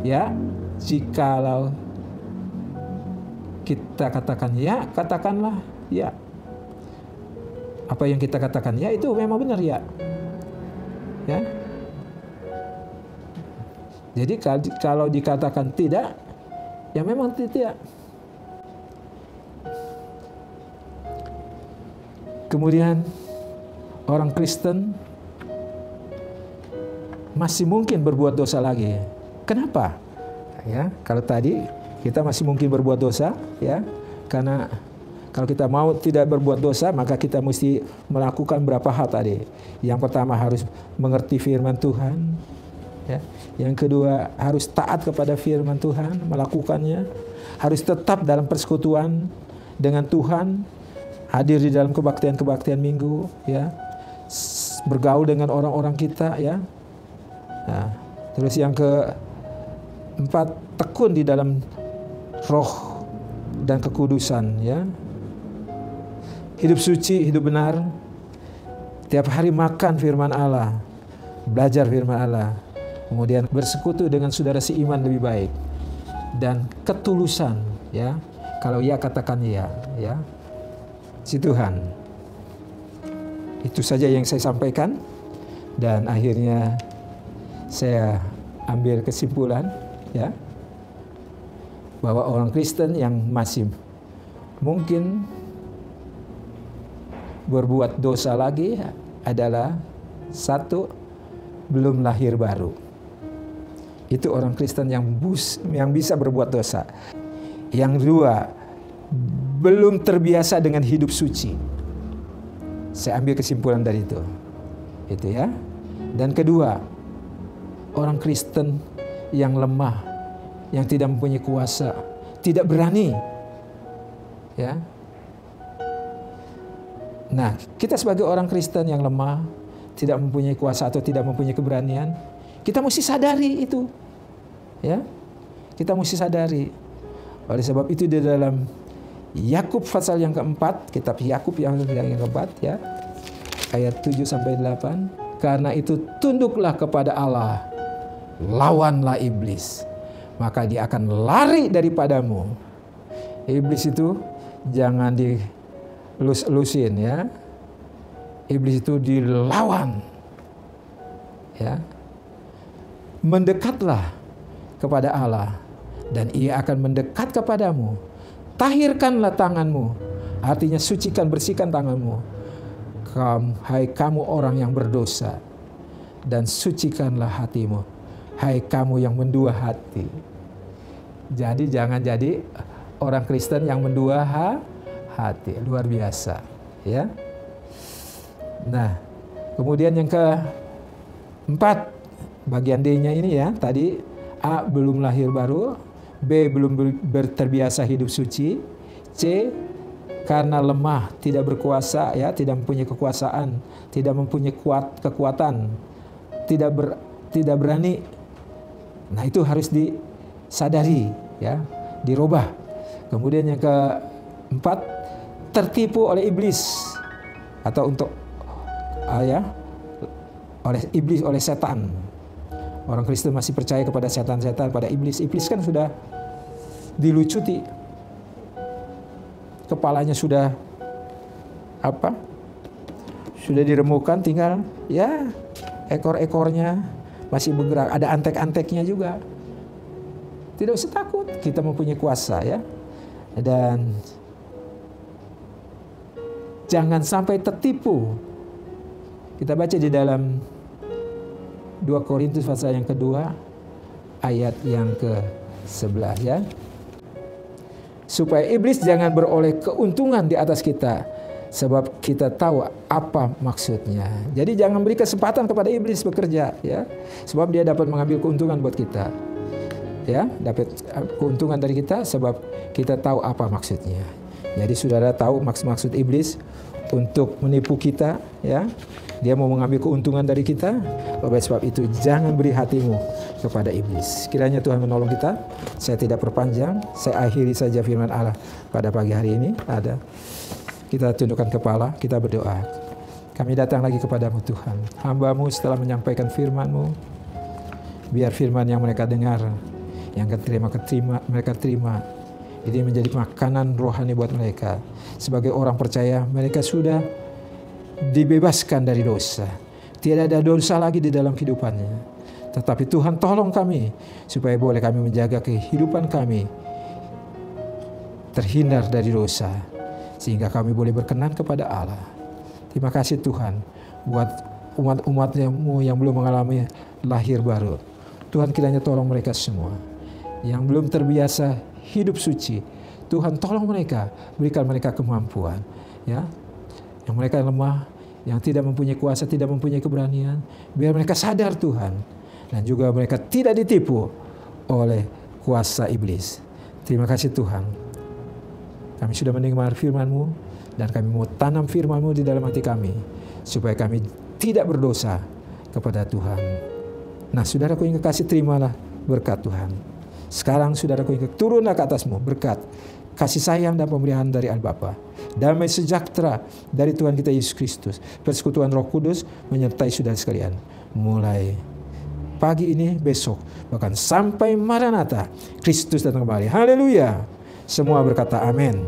ya, jikalau kita katakan ya, katakanlah ya. Apa yang kita katakan ya itu memang benar ya. Ya. Jadi kalau dikatakan tidak, ya memang tidak. Kemudian orang Kristen masih mungkin berbuat dosa lagi. Kenapa? Ya, kalau tadi kita masih mungkin berbuat dosa, ya, karena kalau kita mau tidak berbuat dosa, maka kita mesti melakukan berapa hal tadi. Yang pertama harus mengerti firman Tuhan. Ya. Yang kedua harus taat kepada firman Tuhan, melakukannya. Harus tetap dalam persekutuan dengan Tuhan, hadir di dalam kebaktian-kebaktian minggu, ya. Bergaul dengan orang-orang kita, ya. Nah, terus yang keempat, tekun di dalam roh dan kekudusan, ya. Hidup suci, hidup benar. Tiap hari makan firman Allah, belajar firman Allah. Kemudian bersekutu dengan saudara seiman lebih baik. Dan ketulusan, ya. Kalau ya katakan ya, ya. Si Tuhan. Itu saja yang saya sampaikan. Dan akhirnya saya ambil kesimpulan, ya, bahwa orang Kristen yang masih mungkin berbuat dosa lagi adalah satu, belum lahir baru. Itu orang Kristen yang bisa berbuat dosa. Yang dua, belum terbiasa dengan hidup suci. Saya ambil kesimpulan dari itu. Itu, ya. Dan kedua, orang Kristen yang lemah, yang tidak mempunyai kuasa, tidak berani. Ya. Nah, kita sebagai orang Kristen yang lemah, tidak mempunyai kuasa atau tidak mempunyai keberanian, kita mesti sadari itu. Ya. Kita mesti sadari. Oleh sebab itu di dalam Yakub pasal yang keempat, kitab Yakub yang keempat, ya, ayat 7 sampai 8, karena itu tunduklah kepada Allah, lawanlah iblis, maka dia akan lari daripadamu. Iblis itu jangan dilus-lusin, ya. Iblis itu dilawan. Ya. Mendekatlah kepada Allah dan Ia akan mendekat kepadamu. Tahirkanlah tanganmu, artinya sucikan, bersihkan tanganmu. Hai kamu orang yang berdosa, dan sucikanlah hatimu, hai kamu yang mendua hati. Jadi jangan jadi orang Kristen yang mendua hati. Luar biasa, ya. Nah, kemudian yang keempat, bagian D-nya ini ya, tadi A belum lahir baru, B belum terbiasa hidup suci, C karena lemah, tidak berkuasa ya, tidak mempunyai kekuasaan, tidak mempunyai kekuatan, tidak berani. Nah, itu harus disadari ya, dirubah. Kemudian yang keempat, tertipu oleh iblis atau oleh iblis, oleh setan. Orang Kristen masih percaya kepada setan-setan, pada iblis. Iblis kan sudah dilucuti. Kepalanya sudah sudah diremukkan, tinggal ya ekor-ekornya masih bergerak, ada antek-anteknya juga. Tidak usah takut, kita mempunyai kuasa ya. Dan jangan sampai tertipu. Kita baca di dalam 2 Korintus pasal yang kedua ayat yang ke-11 ya. Supaya iblis jangan beroleh keuntungan di atas kita, sebab kita tahu apa maksudnya. Jadi jangan beri kesempatan kepada iblis bekerja ya. Sebab dia dapat mengambil keuntungan buat kita. Ya, dapat keuntungan dari kita sebab kita tahu apa maksudnya. Jadi saudara tahu maksud iblis untuk menipu kita ya. Dia mau mengambil keuntungan dari kita. Oleh sebab itu jangan beri hatimu kepada iblis. Kiranya Tuhan menolong kita. Saya tidak perpanjang. Saya akhiri saja firman Allah pada pagi hari ini. Kita tundukkan kepala, kita berdoa. Kami datang lagi kepadamu Tuhan. Hamba-Mu setelah menyampaikan firman-Mu, biar firman yang mereka dengar, yang mereka terima, ini menjadi makanan rohani buat mereka. Sebagai orang percaya, mereka sudah dibebaskan dari dosa. Tidak ada dosa lagi di dalam kehidupannya. Tetapi Tuhan tolong kami supaya boleh kami menjaga kehidupan kami terhindar dari dosa, sehingga kami boleh berkenan kepada Allah. Terima kasih Tuhan buat umat-umat-Mu yang belum mengalami lahir baru. Tuhan kiranya tolong mereka semua yang belum terbiasa hidup suci. Tuhan tolong mereka, berikan mereka kemampuan ya. Yang mereka lemah, yang tidak mempunyai kuasa, tidak mempunyai keberanian, biar mereka sadar Tuhan, dan juga mereka tidak ditipu oleh kuasa iblis. Terima kasih Tuhan. Kami sudah mendengar firman-Mu, dan kami mau tanam firman-Mu di dalam hati kami, supaya kami tidak berdosa kepada Tuhan. Nah, saudaraku yang kekasih, terimalah berkat Tuhan. Sekarang saudaraku yang turunlah ke atasmu berkat, kasih sayang dan pemeliharaan dari Allah Bapa, damai sejahtera dari Tuhan kita Yesus Kristus, persekutuan Roh Kudus menyertai saudara sekalian, mulai pagi ini, besok, bahkan sampai Maranatha, Kristus datang kembali. Haleluya. Semua berkata amin.